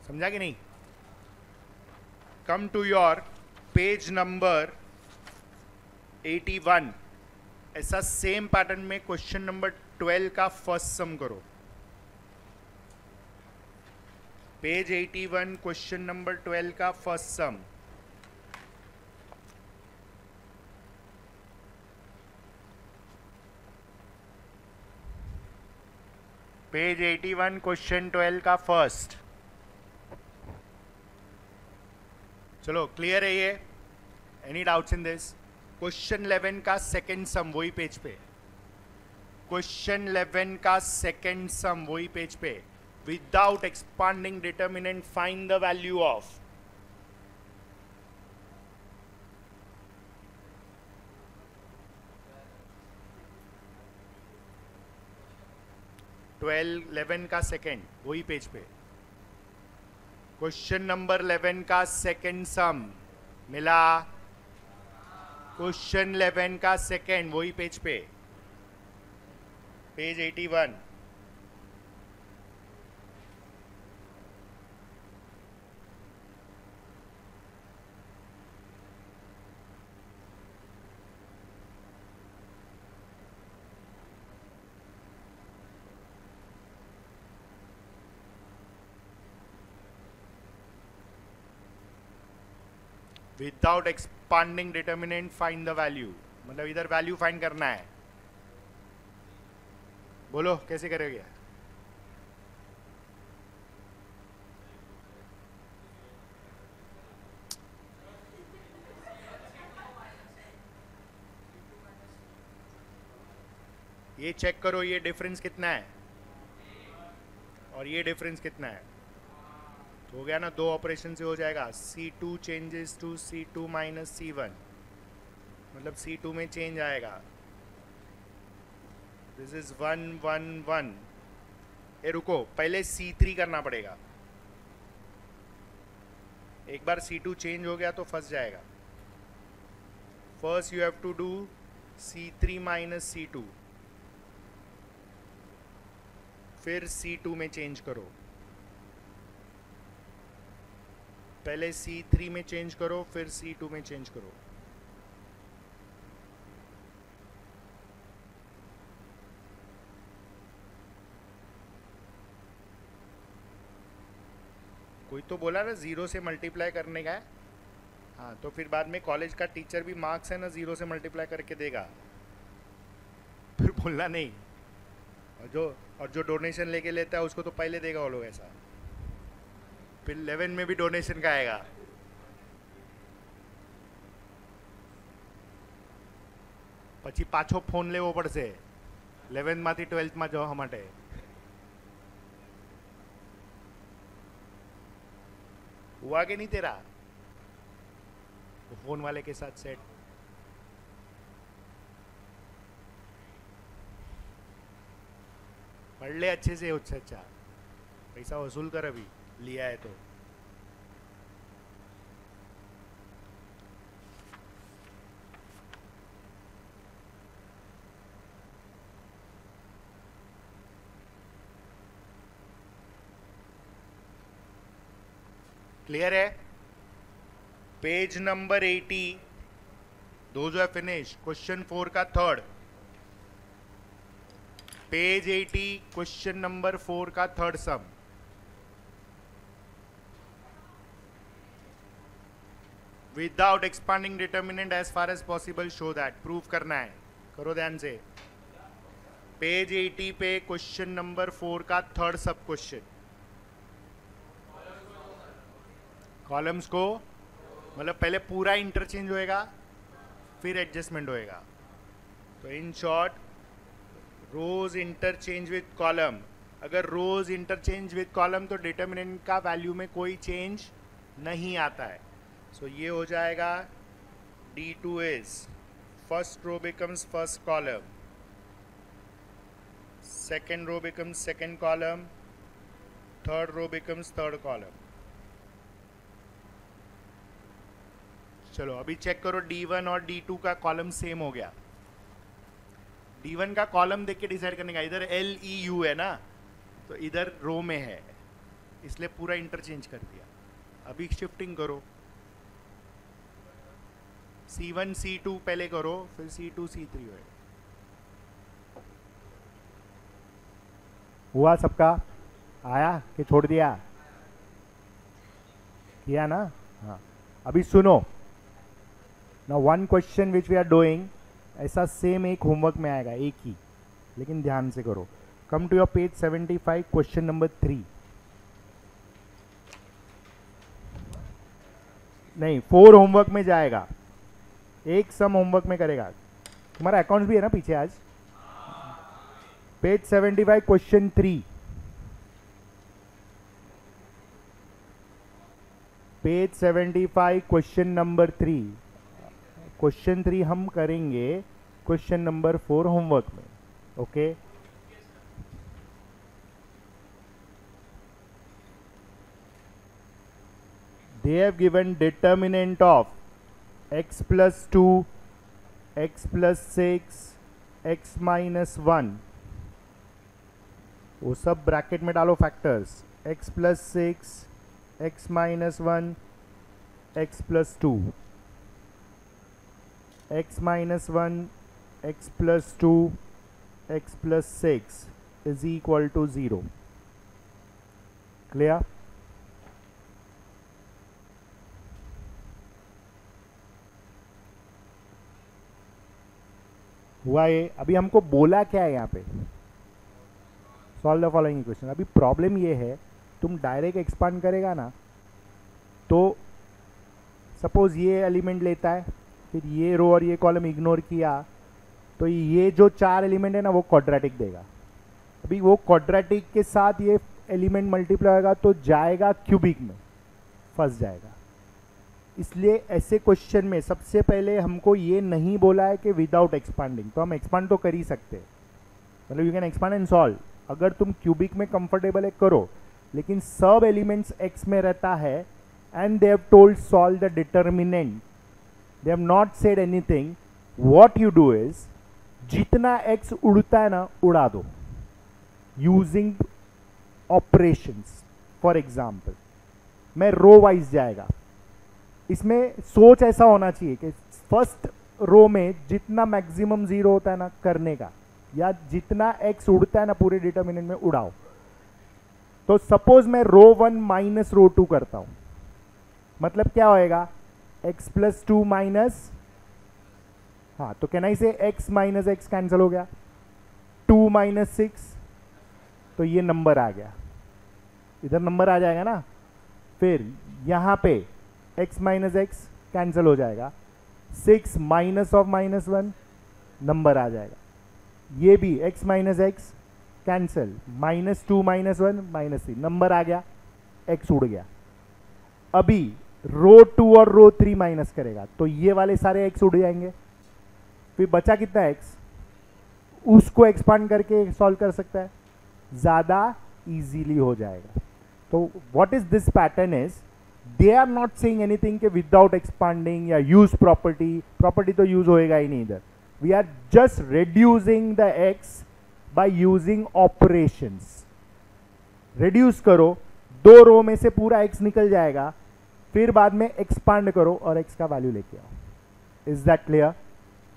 समझा कि नहीं? Come to your page number 81. ऐसा सेम पैटर्न में क्वेश्चन नंबर 12 का फर्स्ट सम करो. पेज 81 क्वेश्चन नंबर 12 का फर्स्ट सम. पेज 81 क्वेश्चन 12 का फर्स्ट. चलो, क्लियर है ये? Any doubts in this? Question 11 का सेकेंड सम वही पेज पे. क्वेश्चन 11 का सेकेंड सम वही पेज पे. Without expanding determinant find the value of. Twelve 11 का सेकेंड वही पेज पे. क्वेश्चन नंबर 11 का सेकेंड सम मिला. क्वेश्चन 11 का सेकेंड वही पेज पे, page 81. Without expanding determinant find the value. मतलब इधर वैल्यू फाइंड करना है. बोलो कैसे करोगे? ये चेक करो, ये डिफरेंस कितना है और ये डिफरेंस कितना है. हो गया ना, दो ऑपरेशन से हो जाएगा. C2 changes to C2 minus C1, मतलब C2 में चेंज आएगा. This is 1 1 1. ये रुको, पहले C3 करना पड़ेगा. एक बार C2 चेंज हो गया तो फंस जाएगा. First you have to do C3 minus C2, फिर C2 में चेंज करो. पहले C3 में चेंज करो, फिर C2 में चेंज करो. कोई तो बोला ना जीरो से मल्टीप्लाई करने का है. हाँ, तो फिर बाद में कॉलेज का टीचर भी मार्क्स है ना जीरो से मल्टीप्लाई करके देगा, फिर बोलना नहीं. और जो डोनेशन लेके लेता है उसको तो पहले देगा वो लोग ऐसा. फिर 11 में भी डोनेशन का आएगा. પછી પાછો ફોન લેવો પડશે 11 માંથી 12th માં જવા માટે. हुआ कि नहीं तेरा वो फोन वाले के साथ सेट? पढ़ ले अच्छे से, अच्छा पैसा वसूल कर, अभी लिया है तो. क्लियर है? Page number 80, those are finish. Question 4 का थर्ड, पेज 80, क्वेश्चन नंबर 4 का third sum. Without expanding determinant as far as possible show that. Proof करना है, करो ध्यान से. पेज 80 पे क्वेश्चन नंबर 4 का थर्ड सब क्वेश्चन. कॉलम्स को मतलब पहले पूरा इंटरचेंज होएगा, फिर एडजस्टमेंट होएगा. तो in short, rows interchange with column. अगर रोज इंटरचेंज विथ कॉलम तो डिटर्मिनेंट का वैल्यू में कोई चेंज नहीं आता है. सो ये हो जाएगा D2 is first row becomes first column, second row becomes second column, third row becomes third column. चलो अभी चेक करो, D1 और D2 का कॉलम सेम हो गया. D1 का कॉलम देख के डिसाइड करने का. इधर LEU है ना, तो इधर रो में है, इसलिए पूरा इंटरचेंज कर दिया. अभी शिफ्टिंग करो, C1 C2 पहले करो, फिर C2 C3 होए. हुआ सबका? आया कि छोड़ दिया? किया ना? हाँ. अभी सुनो ना, one question which we are doing, ऐसा सेम एक होमवर्क में आएगा, एक ही, लेकिन ध्यान से करो. Come to your page 75, question number 3. नहीं, 4 होमवर्क में जाएगा, एक सम होमवर्क में करेगा. तुम्हारा अकाउंट्स भी है ना पीछे आज? Page 75 question 3, page 75 question number 3, question 3 हम करेंगे क्वेश्चन नंबर 4 होमवर्क में. Okay they have given determinant of x plus 2, x plus 6, x minus 1, वो सब ब्रैकेट में डालो factors, x plus 6, x minus 1, x plus 2, x minus 1, x plus 2, x plus 6 is equal to 0. Clear? हुआ ये. अभी हमको बोला क्या है यहाँ पे, सॉल्व द फॉलोइंग इक्वेशन. अभी प्रॉब्लम ये है, तुम डायरेक्ट एक्सपांड करेगा ना, तो सपोज ये एलिमेंट लेता है, फिर ये रो और ये कॉलम इग्नोर किया, तो ये जो 4 एलिमेंट है ना वो क्वाड्रेटिक देगा. अभी वो क्वाड्रेटिक के साथ ये एलिमेंट मल्टीप्लाई होगा तो जाएगा क्यूबिक में, फंस जाएगा. इसलिए ऐसे क्वेश्चन में सबसे पहले हमको ये नहीं बोला है कि विदाउट एक्सपांडिंग, तो हम एक्सपांड तो कर ही सकते हैं, मतलब you can expand and solve. अगर तुम क्यूबिक में कंफर्टेबल है करो, लेकिन सब एलिमेंट्स एक्स में रहता है and they have told solve the determinant, they have not said anything. What you do is, जितना एक्स उड़ता है ना उड़ा दो यूजिंग ऑपरेशंस. फॉर एग्जाम्पल मैं रो वाइज जाएगा, इसमें सोच ऐसा होना चाहिए कि फर्स्ट रो में जितना मैक्सिमम 0 होता है ना करने का, या जितना x उड़ता है ना पूरे डिटर्मिनेंट में उड़ाओ. तो सपोज मैं रो 1 माइनस रो 2 करता हूं, मतलब क्या होएगा, x प्लस 2 माइनस, हाँ तो कैन आई से x माइनस एक्स कैंसिल हो गया, 2 माइनस 6, तो ये नंबर आ गया, इधर नंबर आ जाएगा ना. फिर यहां पे x माइनस एक्स कैंसिल हो जाएगा, 6 माइनस ऑफ माइनस 1 नंबर आ जाएगा. ये भी x minus x cancel, minus 2 minus 1 minus 3 number आ गया, x उड़ गया. अभी रो 2 और रो 3 माइनस करेगा तो ये वाले सारे x उड़ जाएंगे. फिर बचा कितना x, उसको एक्सपांड करके सॉल्व कर सकता है, ज़्यादा इजीली हो जाएगा. तो what is this pattern is, they are not saying anything के विदाउट एक्सपांडिंग या यूज प्रॉपर्टी तो यूज होएगा ही नहीं इधर. We are just reducing the x by using operations. Reduce करो, 2 रो में से पूरा एक्स निकल जाएगा, फिर बाद में एक्सपांड करो और एक्स का वैल्यू लेके आओ. Is that clear?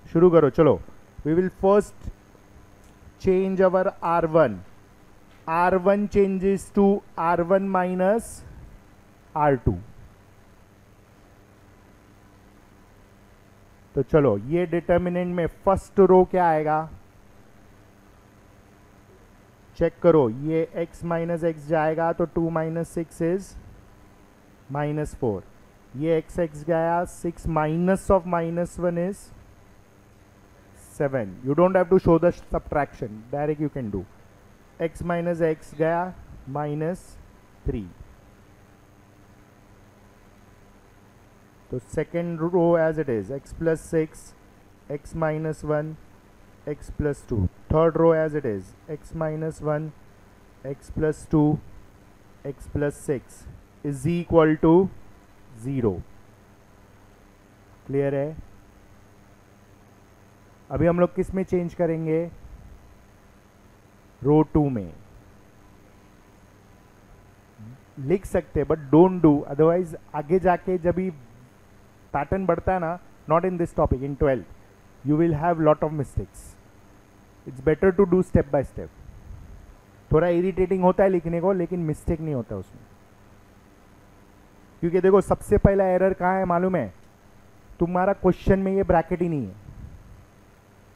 शुरू करो, चलो. We will first change our R1. R1 changes to R1 minus R2. तो चलो ये डिटर्मिनेंट में फर्स्ट रो क्या आएगा, चेक करो. ये x माइनस एक्स जाएगा तो 2 माइनस 6 इज माइनस 4. ये x गया, 6 minus of minus 1 is 7. You don't have to show the subtraction, direct you can do. x minus x गया माइनस 3. तो second row as it is x plus 6, x minus 1, x plus 2. Third row as it is x minus 1, x plus 2, x plus 6 is equal to 0. Clear है? अभी हम लोग किस में change करेंगे, रो 2 में. लिख सकते बट डोंट डू, अदरवाइज आगे जाके जब भी पैटर्न बढ़ता है ना, not in this topic, in 12th you will have lot of mistakes. It's better to do step by step. थोड़ा इरिटेटिंग होता है लिखने को, लेकिन मिस्टेक नहीं होता उसमें. क्योंकि देखो सबसे पहला एरर कहाँ है मालूम है, तुम्हारा क्वेश्चन में ये ब्रैकेट ही नहीं है.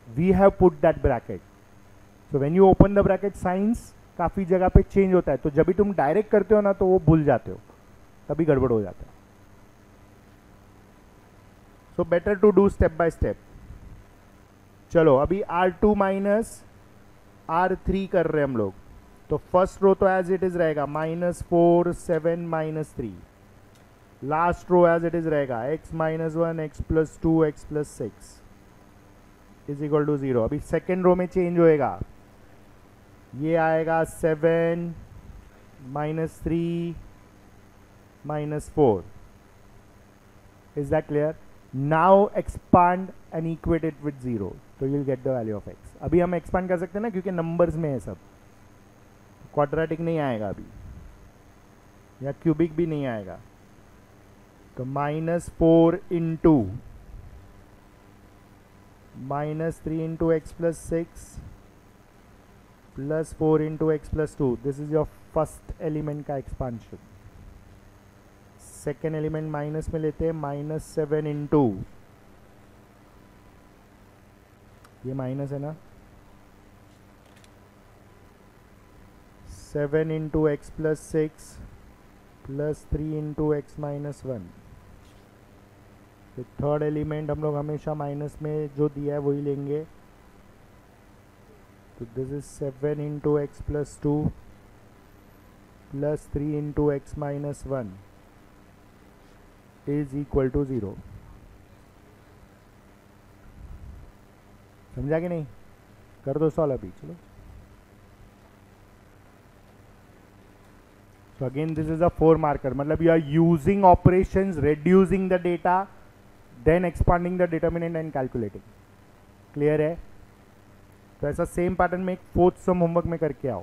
We have put that bracket. So when you open the bracket since काफ़ी जगह पे चेंज होता है, तो जब भी तुम डायरेक्ट करते हो ना तो वो भूल जाते हो, तभी गड़बड़ हो जाता है. So better to do step by step. चलो अभी R2 माइनस R3 कर रहे हैं हम लोग, तो फर्स्ट रो तो एज इट इज रहेगा -4 7 -3, last row as it is रहेगा x - 1 x + 2 x + 6 is equal to 0। अभी सेकेंड रो में चेंज होएगा, ये आएगा 7 -3 -4। Is that clear? Now expand and equate it with 0, तो you will get the value of x। अभी हम एक्सपांड कर सकते हैं ना, क्योंकि नंबर्स में है सब, क्वाड्रेटिक नहीं आएगा अभी, या क्यूबिक भी नहीं आएगा। तो -4 into -3 into x + 6 +4 into x + 2, this is your first element का एक्सपांशन। सेकेंड एलिमेंट माइनस में लेते हैं, -7 इंटू, ये माइनस है ना, 7 इंटू x + 6 +3 इंटू x - 1। तो थर्ड एलिमेंट हम लोग हमेशा माइनस में जो दिया है वही लेंगे, तो this is 7 into x + 2 +3 into x - 1 is equal to 0। समझा कि नहीं? कर दो सॉल्व अभी, चलो। So again this is a 4 marker, मतलब you are using operations, reducing the data, then expanding the determinant and calculating। Clear है? तो ऐसा सेम पैटर्न में एक फोर्थ सम होमवर्क में करके आओ।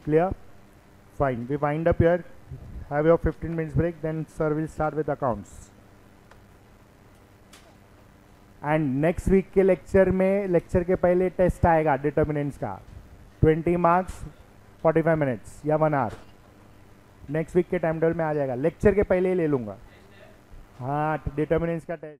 Clear? Fine, we wind up here, have your 15 minutes break, then sir will start with accounts। And next week के lecture में, लेक्चर के पहले टेस्ट आएगा डिटर्मिनेंट्स का, 20 मार्क्स 45 मिनट्स या 1 आवर। नेक्स्ट वीक के टाइम टेबल में आ जाएगा, लेक्चर के पहले ही ले लूँगा। हाँ, डिटर्मिनेंट्स का टेस्ट।